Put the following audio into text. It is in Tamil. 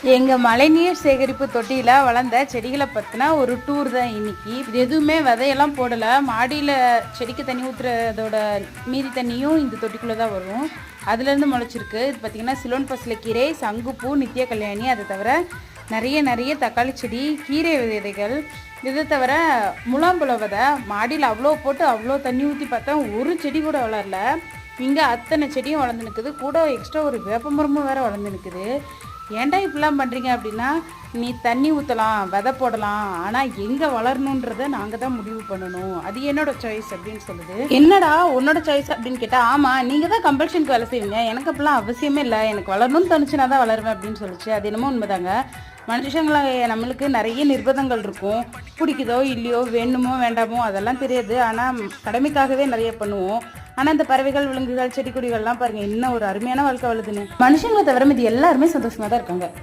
எங்கள் மழைநீர் சேகரிப்பு தொட்டியில் வளர்ந்த செடிகளை பற்றினா ஒரு டூர் தான் இன்னைக்கு. இது எதுவுமே விதையெல்லாம் போடலை. மாடியில் செடிக்கு தண்ணி ஊற்றுறதோட மீதி தண்ணியும் இந்த தொட்டிக்குள்ளே தான் வரும். அதுலேருந்து முளைச்சிருக்கு. இது பார்த்திங்கன்னா சிலோன் பசலைக்கீரை, சங்குப்பூ, நித்திய கல்யாணி, அதை தவிர நிறைய தக்காளி செடி, கீரை விதைகள், இதை தவிர முலாம்பழ விதை. மாடியில் அவ்வளோ போட்டு அவ்வளோ தண்ணி ஊற்றி பார்த்தா ஒரு செடி கூட வளரல. இங்கே அத்தனை செடியும் வளர்ந்து நிற்குது. கூட எக்ஸ்ட்ரா ஒரு வேப்பமரமும் வேறு வளர்ந்து நிற்குது. ஏன்டா இப்படிலாம் பண்ணுறீங்க அப்படின்னா, நீ தண்ணி ஊற்றலாம், விதை போடலாம், ஆனால் எங்கே வளரணுன்றதை நாங்கள் தான் முடிவு பண்ணணும், அது என்னோட சாய்ஸ் அப்படின்னு சொல்லுது. என்னடா உன்னோட சாய்ஸ் அப்படின்னு கேட்டால், ஆமாம் நீங்கள் தான் கம்பல்ஷனுக்கு வேலை செய்வீங்க, எனக்கு அப்படிலாம் அவசியமே இல்லை, எனக்கு வளரணும்னு தோணுச்சுன்னா தான் வளருவேன் அப்படின்னு சொல்லிச்சு. அது என்னமோ உண்மைதாங்க. மனுஷங்களை நம்மளுக்கு நிறைய நிர்பந்தங்கள் இருக்கும். பிடிக்குதோ இல்லையோ, வேணுமோ வேண்டாமோ அதெல்லாம் தெரியாது. ஆனால் கடமைக்காகவே நிறைய பண்ணுவோம். ஆனால் இந்த பறவைகள், விலங்குகள், செடி கொடிகள்லாம் பாருங்கள், இன்னும் ஒரு அருமையான வாழ்க்கை வளருதுன்னு. மனுஷங்களை தவிர இது எல்லாருமே சந்தோஷமாக தான் இருக்காங்க.